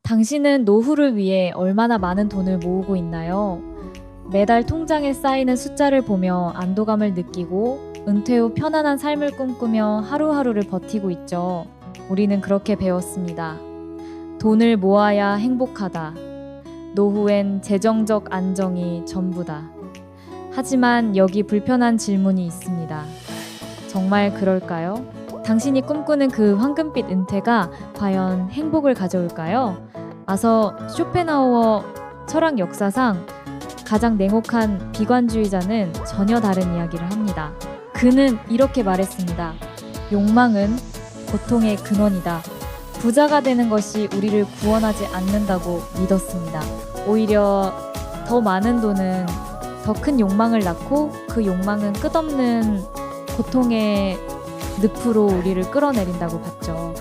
당신은 노후를 위해 얼마나 많은 돈을 모으고 있나요? 매달 통장에 쌓이는 숫자를 보며 안도감을 느끼고 은퇴 후 편안한 삶을 꿈꾸며 하루하루를 버티고 있죠. 우리는 그렇게 배웠습니다. 돈을 모아야 행복하다. 노후엔 재정적 안정이 전부다. 하지만 여기 불편한 질문이 있습니다. 정말 그럴까요? 당신이 꿈꾸는 그 황금빛 은퇴가 과연 행복을 가져올까요? 쇼펜하우어 철학 역사상 가장 냉혹한 비관주의자는 전혀 다른 이야기를 합니다. 그는 이렇게 말했습니다. 욕망은 고통의 근원이다. 부자가 되는 것이 우리를 구원하지 않는다고 믿었습니다. 오히려 더 많은 돈은 더 큰 욕망을 낳고 그 욕망은 끝없는 고통의 늪으로 우리를 끌어내린다고 봤죠.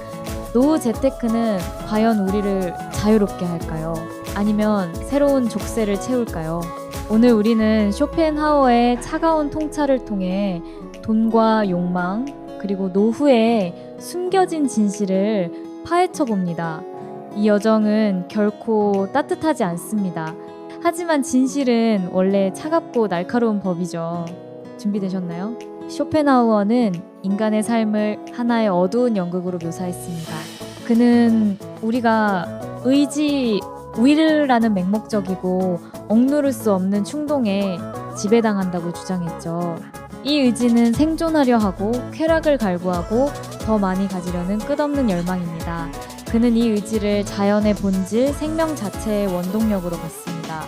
노후 재테크는 과연 우리를 자유롭게 할까요? 아니면 새로운 족쇄를 채울까요? 오늘 우리는 쇼펜하우어의 차가운 통찰을 통해 돈과 욕망, 그리고 노후의 숨겨진 진실을 파헤쳐 봅니다. 이 여정은 결코 따뜻하지 않습니다. 하지만 진실은 원래 차갑고 날카로운 법이죠. 준비되셨나요? 쇼펜하우어는 인간의 삶을 하나의 어두운 연극으로 묘사했습니다. 그는 우리가 의지, will라는 맹목적이고 억누를 수 없는 충동에 지배당한다고 주장했죠. 이 의지는 생존하려 하고 쾌락을 갈구하고 더 많이 가지려는 끝없는 열망입니다. 그는 이 의지를 자연의 본질, 생명 자체의 원동력으로 봤습니다.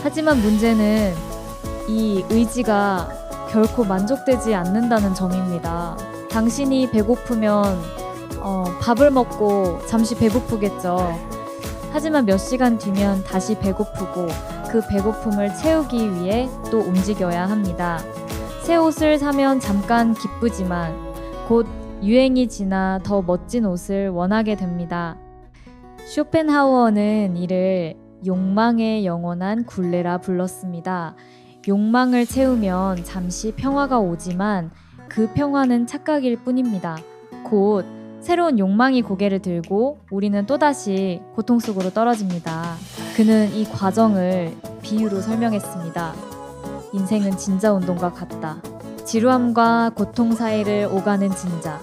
하지만 문제는 이 의지가 결코 만족되지 않는다는 점입니다. 당신이 배고프면 밥을 먹고 잠시 배고프겠죠. 하지만 몇 시간 뒤면 다시 배고프고 그 배고픔을 채우기 위해 또 움직여야 합니다. 새 옷을 사면 잠깐 기쁘지만 곧 유행이 지나 더 멋진 옷을 원하게 됩니다. 쇼펜하우어는 이를 욕망의 영원한 굴레라 불렀습니다. 욕망을 채우면 잠시 평화가 오지만 그 평화는 착각일 뿐입니다. 곧 새로운 욕망이 고개를 들고 우리는 또다시 고통 속으로 떨어집니다. 그는 이 과정을 비유로 설명했습니다. 인생은 진자 운동과 같다. 지루함과 고통 사이를 오가는 진자.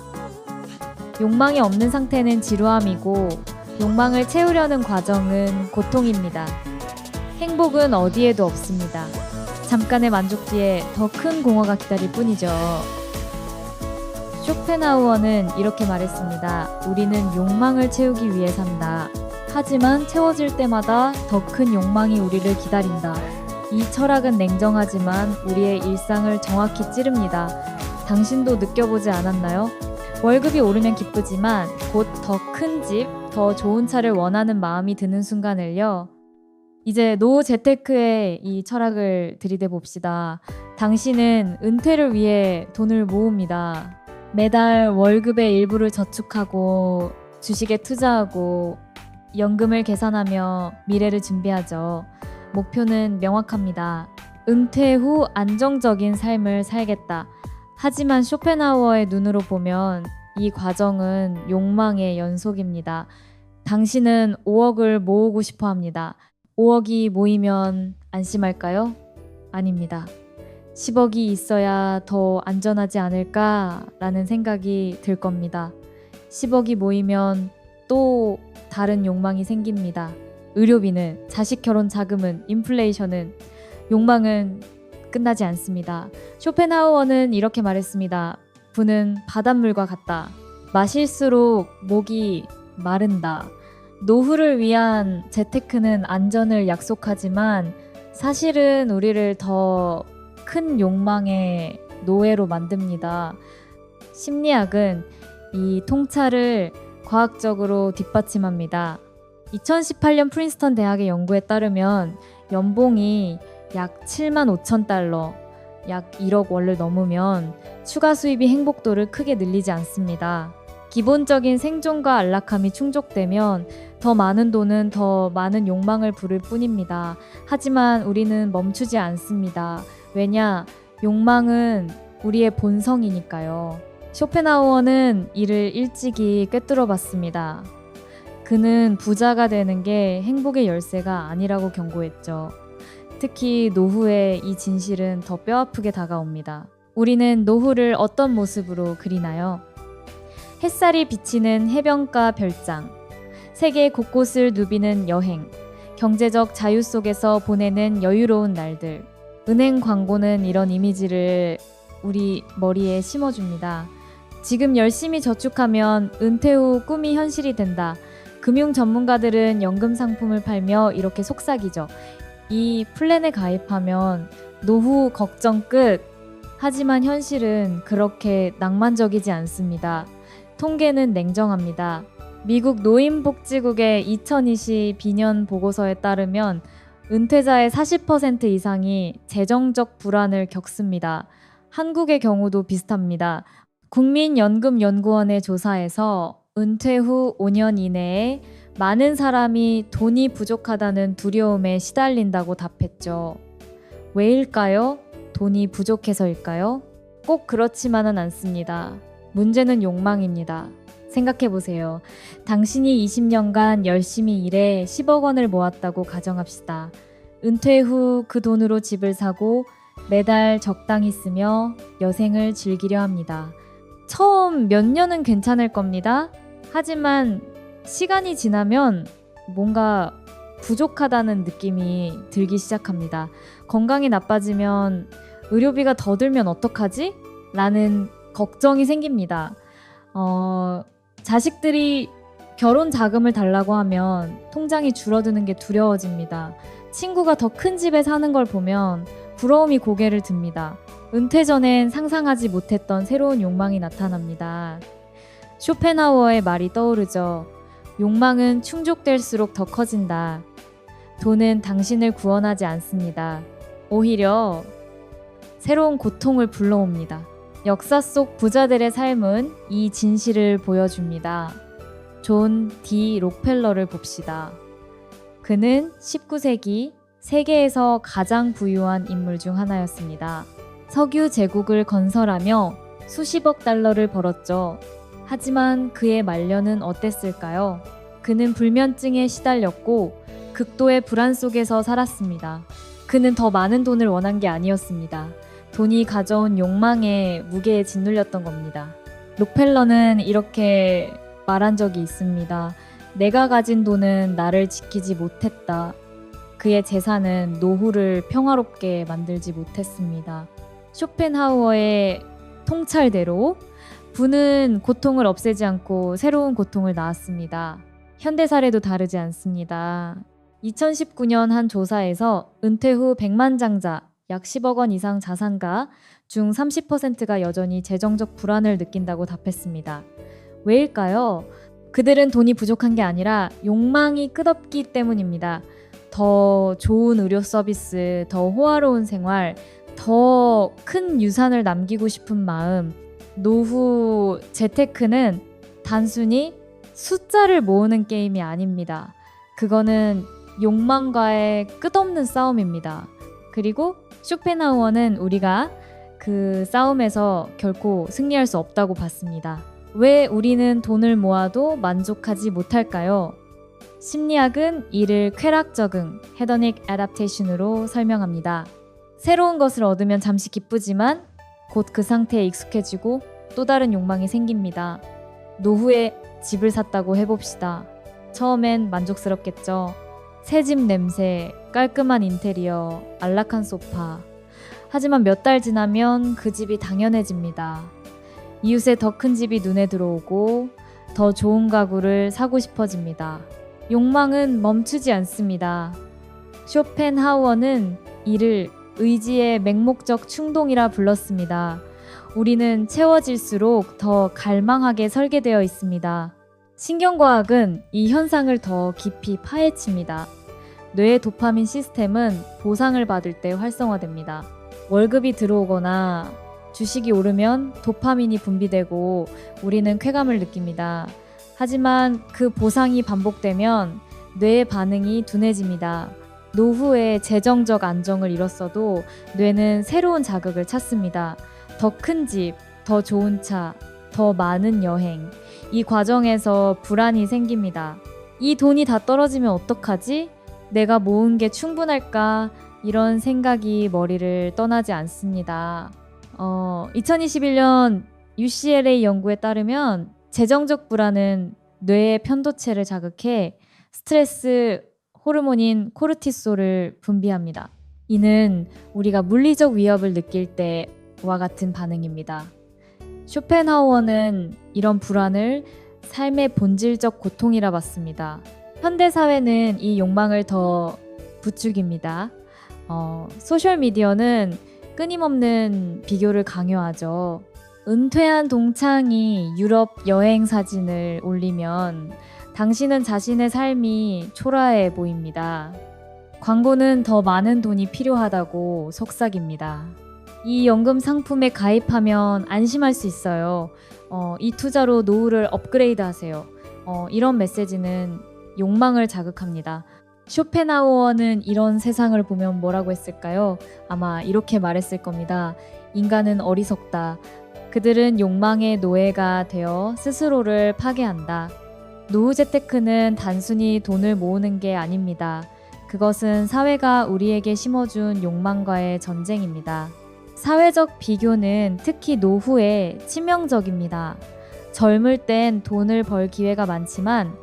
욕망이 없는 상태는 지루함이고 욕망을 채우려는 과정은 고통입니다. 행복은 어디에도 없습니다. 잠깐의 만족 뒤에 더 큰 공허가 기다릴 뿐이죠. 쇼펜하우어는 이렇게 말했습니다. 우리는 욕망을 채우기 위해 산다. 하지만 채워질 때마다 더 큰 욕망이 우리를 기다린다. 이 철학은 냉정하지만 우리의 일상을 정확히 찌릅니다. 당신도 느껴보지 않았나요? 월급이 오르면 기쁘지만 곧 더 큰 집, 더 좋은 차를 원하는 마음이 드는 순간을요. 이제 노후 재테크의 이 철학을 들이대 봅시다. 당신은 은퇴를 위해 돈을 모읍니다. 매달 월급의 일부를 저축하고 주식에 투자하고 연금을 계산하며 미래를 준비하죠. 목표는 명확합니다. 은퇴 후 안정적인 삶을 살겠다. 하지만 쇼펜하우어의 눈으로 보면 이 과정은 욕망의 연속입니다. 당신은 5억을 모으고 싶어 합니다. 5억이 모이면 안심할까요? 아닙니다. 10억이 있어야 더 안전하지 않을까라는 생각이 들 겁니다. 10억이 모이면 또 다른 욕망이 생깁니다. 의료비는, 자식 결혼 자금은, 인플레이션은, 욕망은 끝나지 않습니다. 쇼펜하우어는 이렇게 말했습니다. 부는 바닷물과 같다. 마실수록 목이 마른다. 노후를 위한 재테크는 안전을 약속하지만 사실은 우리를 더 큰 욕망의 노예로 만듭니다. 심리학은 이 통찰을 과학적으로 뒷받침합니다. 2018년 프린스턴 대학의 연구에 따르면 연봉이 약 7만 5천 달러, 약 1억 원을 넘으면 추가 수입이 행복도를 크게 늘리지 않습니다. 기본적인 생존과 안락함이 충족되면 더 많은 돈은 더 많은 욕망을 부를 뿐입니다. 하지만 우리는 멈추지 않습니다. 왜냐? 욕망은 우리의 본성이니까요. 쇼펜하우어는 이를 일찍이 꿰뚫어 봤습니다. 그는 부자가 되는 게 행복의 열쇠가 아니라고 경고했죠. 특히 노후에 이 진실은 더 뼈아프게 다가옵니다. 우리는 노후를 어떤 모습으로 그리나요? 햇살이 비치는 해변가 별장, 세계 곳곳을 누비는 여행, 경제적 자유 속에서 보내는 여유로운 날들. 은행 광고는 이런 이미지를 우리 머리에 심어줍니다. 지금 열심히 저축하면 은퇴 후 꿈이 현실이 된다. 금융 전문가들은 연금 상품을 팔며 이렇게 속삭이죠. 이 플랜에 가입하면 노후 걱정 끝. 하지만 현실은 그렇게 낭만적이지 않습니다. 통계는 냉정합니다. 미국 노인복지국의 2020 비년 보고서에 따르면 은퇴자의 40% 이상이 재정적 불안을 겪습니다. 한국의 경우도 비슷합니다. 국민연금연구원의 조사에서 은퇴 후 5년 이내에 많은 사람이 돈이 부족하다는 두려움에 시달린다고 답했죠. 왜일까요? 돈이 부족해서일까요? 꼭 그렇지만은 않습니다. 문제는 욕망입니다. 생각해보세요. 당신이 20년간 열심히 일해 10억 원을 모았다고 가정합시다. 은퇴 후 그 돈으로 집을 사고 매달 적당히 쓰며 여생을 즐기려 합니다. 처음 몇 년은 괜찮을 겁니다. 하지만 시간이 지나면 뭔가 부족하다는 느낌이 들기 시작합니다. 건강이 나빠지면 의료비가 더 들면 어떡하지? 라는 걱정이 생깁니다. 자식들이 결혼 자금을 달라고 하면 통장이 줄어드는 게 두려워집니다. 친구가 더 큰 집에 사는 걸 보면 부러움이 고개를 듭니다. 은퇴 전엔 상상하지 못했던 새로운 욕망이 나타납니다. 쇼펜하우어의 말이 떠오르죠. 욕망은 충족될수록 더 커진다. 돈은 당신을 구원하지 않습니다. 오히려 새로운 고통을 불러옵니다. 역사 속 부자들의 삶은 이 진실을 보여줍니다. 존 D. 록펠러를 봅시다. 그는 19세기 세계에서 가장 부유한 인물 중 하나였습니다. 석유 제국을 건설하며 수십억 달러를 벌었죠. 하지만 그의 말년은 어땠을까요? 그는 불면증에 시달렸고 극도의 불안 속에서 살았습니다. 그는 더 많은 돈을 원한 게 아니었습니다. 돈이 가져온 욕망에 무게에 짓눌렸던 겁니다. 록펠러는 이렇게 말한 적이 있습니다. 내가 가진 돈은 나를 지키지 못했다. 그의 재산은 노후를 평화롭게 만들지 못했습니다. 쇼펜하우어의 통찰대로 부는 고통을 없애지 않고 새로운 고통을 낳았습니다. 현대 사례도 다르지 않습니다. 2019년 한 조사에서 은퇴 후 백만장자, 약 10억 원 이상 자산가 중 30%가 여전히 재정적 불안을 느낀다고 답했습니다. 왜일까요? 그들은 돈이 부족한 게 아니라 욕망이 끝없기 때문입니다. 더 좋은 의료 서비스, 더 호화로운 생활, 더 큰 유산을 남기고 싶은 마음. 노후 재테크는 단순히 숫자를 모으는 게임이 아닙니다. 그거는 욕망과의 끝없는 싸움입니다. 그리고 쇼펜하우어는 우리가 그 싸움에서 결코 승리할 수 없다고 봤습니다. 왜 우리는 돈을 모아도 만족하지 못할까요? 심리학은 이를 쾌락 적응, 헤더닉 애답테이션으로 설명합니다. 새로운 것을 얻으면 잠시 기쁘지만 곧 그 상태에 익숙해지고 또 다른 욕망이 생깁니다. 노후에 집을 샀다고 해봅시다. 처음엔 만족스럽겠죠. 새 집 냄새, 깔끔한 인테리어, 안락한 소파. 하지만 몇 달 지나면 그 집이 당연해집니다. 이웃의 더 큰 집이 눈에 들어오고 더 좋은 가구를 사고 싶어집니다. 욕망은 멈추지 않습니다. 쇼펜하우어는 이를 의지의 맹목적 충동이라 불렀습니다. 우리는 채워질수록 더 갈망하게 설계되어 있습니다. 신경과학은 이 현상을 더 깊이 파헤칩니다. 뇌의 도파민 시스템은 보상을 받을 때 활성화됩니다. 월급이 들어오거나 주식이 오르면 도파민이 분비되고 우리는 쾌감을 느낍니다. 하지만 그 보상이 반복되면 뇌의 반응이 둔해집니다. 노후에 재정적 안정을 잃었어도 뇌는 새로운 자극을 찾습니다. 더 큰 집, 더 좋은 차, 더 많은 여행. 이 과정에서 불안이 생깁니다. 이 돈이 다 떨어지면 어떡하지? 내가 모은 게 충분할까? 이런 생각이 머리를 떠나지 않습니다. 2021년 UCLA 연구에 따르면 재정적 불안은 뇌의 편도체를 자극해 스트레스 호르몬인 코르티솔을 분비합니다. 이는 우리가 물리적 위협을 느낄 때와 같은 반응입니다. 쇼펜하우어는 이런 불안을 삶의 본질적 고통이라 봤습니다. 현대 사회는 이 욕망을 더 부추깁니다. 소셜미디어는 끊임없는 비교를 강요하죠. 은퇴한 동창이 유럽 여행 사진을 올리면 당신은 자신의 삶이 초라해 보입니다. 광고는 더 많은 돈이 필요하다고 속삭입니다. 이 연금 상품에 가입하면 안심할 수 있어요. 이 투자로 노후를 업그레이드 하세요. 이런 메시지는 욕망을 자극합니다. 쇼펜하우어는 이런 세상을 보면 뭐라고 했을까요? 아마 이렇게 말했을 겁니다. 인간은 어리석다. 그들은 욕망의 노예가 되어 스스로를 파괴한다. 노후 재테크는 단순히 돈을 모으는 게 아닙니다. 그것은 사회가 우리에게 심어준 욕망과의 전쟁입니다. 사회적 비교는 특히 노후에 치명적입니다. 젊을 땐 돈을 벌 기회가 많지만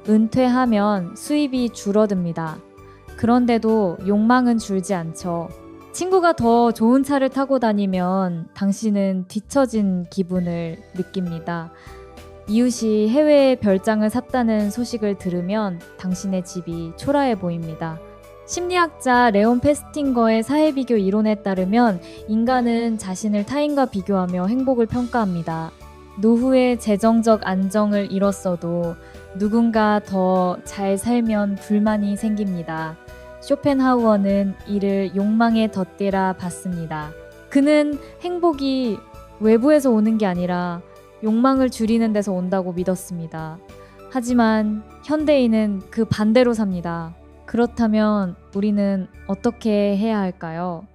은퇴하면 수입이 줄어듭니다. 그런데도 욕망은 줄지 않죠. 친구가 더 좋은 차를 타고 다니면 당신은 뒤처진 기분을 느낍니다. 이웃이 해외에 별장을 샀다는 소식을 들으면 당신의 집이 초라해 보입니다. 심리학자 레온 페스팅거의 사회비교 이론에 따르면 인간은 자신을 타인과 비교하며 행복을 평가합니다. 노후의 재정적 안정을 잃었어도 누군가 더 잘 살면 불만이 생깁니다. 쇼펜하우어는 이를 욕망의 덧대라 봤습니다. 그는 행복이 외부에서 오는 게 아니라 욕망을 줄이는 데서 온다고 믿었습니다. 하지만 현대인은 그 반대로 삽니다. 그렇다면 우리는 어떻게 해야 할까요?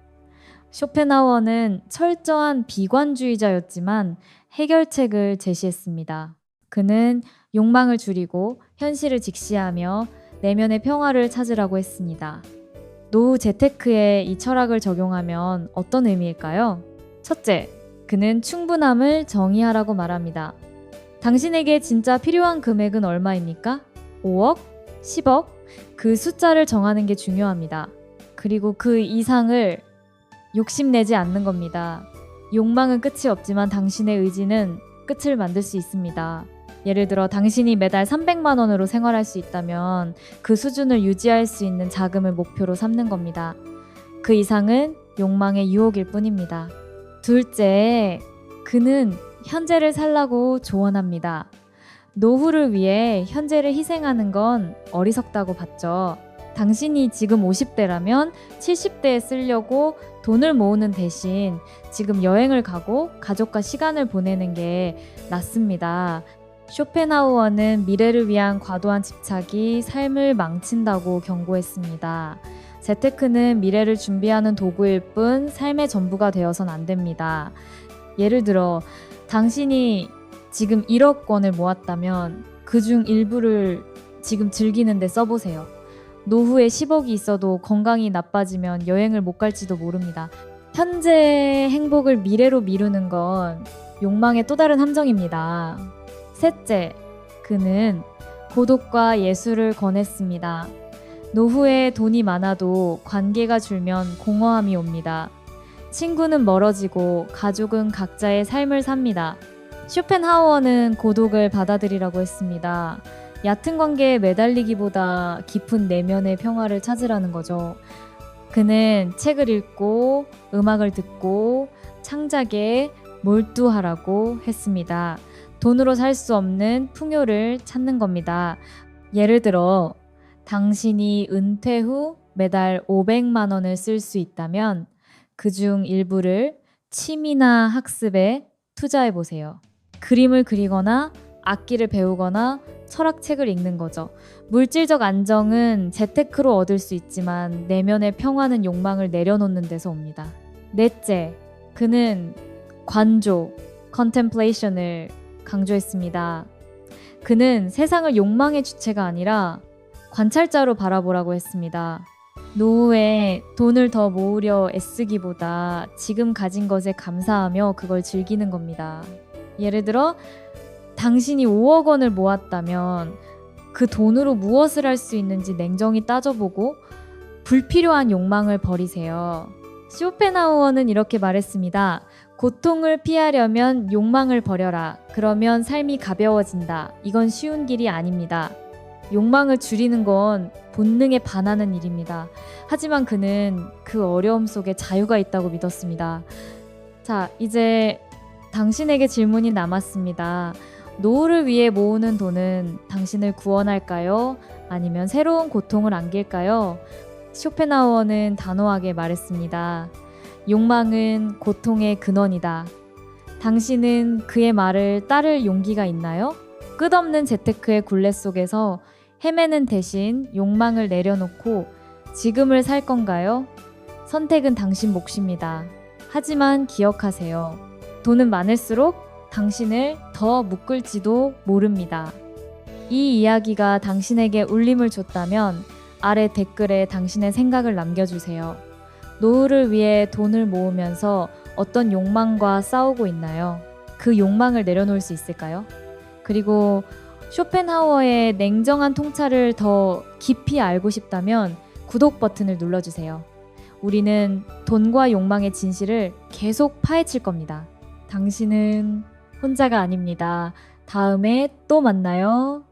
쇼펜하우어는 철저한 비관주의자였지만 해결책을 제시했습니다. 그는 욕망을 줄이고 현실을 직시하며 내면의 평화를 찾으라고 했습니다. 노후 재테크에 이 철학을 적용하면 어떤 의미일까요? 첫째, 그는 충분함을 정의하라고 말합니다. 당신에게 진짜 필요한 금액은 얼마입니까? 5억? 10억? 그 숫자를 정하는 게 중요합니다. 그리고 그 이상을 욕심내지 않는 겁니다. 욕망은 끝이 없지만 당신의 의지는 끝을 만들 수 있습니다. 예를 들어 당신이 매달 300만 원으로 생활할 수 있다면 그 수준을 유지할 수 있는 자금을 목표로 삼는 겁니다. 그 이상은 욕망의 유혹일 뿐입니다. 둘째, 그는 현재를 살라고 조언합니다. 노후를 위해 현재를 희생하는 건 어리석다고 봤죠. 당신이 지금 50대라면 70대에 쓰려고 돈을 모으는 대신 지금 여행을 가고 가족과 시간을 보내는 게 낫습니다. 쇼펜하우어는 미래를 위한 과도한 집착이 삶을 망친다고 경고했습니다. 재테크는 미래를 준비하는 도구일 뿐 삶의 전부가 되어선 안 됩니다. 예를 들어 당신이 지금 1억 원을 모았다면 그중 일부를 지금 즐기는 데 써보세요. 노후에 10억이 있어도 건강이 나빠지면 여행을 못 갈지도 모릅니다. 현재의 행복을 미래로 미루는 건 욕망의 또 다른 함정입니다. 셋째, 그는 고독과 예술을 권했습니다. 노후에 돈이 많아도 관계가 줄면 공허함이 옵니다. 친구는 멀어지고 가족은 각자의 삶을 삽니다. 쇼펜하우어는 고독을 받아들이라고 했습니다. 얕은 관계에 매달리기보다 깊은 내면의 평화를 찾으라는 거죠. 그는 책을 읽고 음악을 듣고 창작에 몰두하라고 했습니다. 돈으로 살 수 없는 풍요를 찾는 겁니다. 예를 들어 당신이 은퇴 후 매달 500만 원을 쓸 수 있다면 그중 일부를 취미나 학습에 투자해 보세요. 그림을 그리거나 악기를 배우거나 철학책을 읽는 거죠. 물질적 안정은 재테크로 얻을 수 있지만 내면의 평화는 욕망을 내려놓는 데서 옵니다. 넷째, 그는 관조, contemplation을 강조했습니다. 그는 세상을 욕망의 주체가 아니라 관찰자로 바라보라고 했습니다. 노후에 돈을 더 모으려 애쓰기보다 지금 가진 것에 감사하며 그걸 즐기는 겁니다. 예를 들어 당신이 5억 원을 모았다면 그 돈으로 무엇을 할 수 있는지 냉정히 따져보고 불필요한 욕망을 버리세요. 쇼펜하우어는 이렇게 말했습니다. 고통을 피하려면 욕망을 버려라. 그러면 삶이 가벼워진다. 이건 쉬운 길이 아닙니다. 욕망을 줄이는 건 본능에 반하는 일입니다. 하지만 그는 그 어려움 속에 자유가 있다고 믿었습니다. 자, 이제 당신에게 질문이 남았습니다. 노후를 위해 모으는 돈은 당신을 구원할까요? 아니면 새로운 고통을 안길까요? 쇼펜하우어는 단호하게 말했습니다. 욕망은 고통의 근원이다. 당신은 그의 말을 따를 용기가 있나요? 끝없는 재테크의 굴레 속에서 헤매는 대신 욕망을 내려놓고 지금을 살 건가요? 선택은 당신 몫입니다. 하지만 기억하세요. 돈은 많을수록 당신을 더 묶을지도 모릅니다. 이 이야기가 당신에게 울림을 줬다면 아래 댓글에 당신의 생각을 남겨주세요. 노후를 위해 돈을 모으면서 어떤 욕망과 싸우고 있나요? 그 욕망을 내려놓을 수 있을까요? 그리고 쇼펜하우어의 냉정한 통찰을 더 깊이 알고 싶다면 구독 버튼을 눌러주세요. 우리는 돈과 욕망의 진실을 계속 파헤칠 겁니다. 당신은 혼자가 아닙니다. 다음에 또 만나요.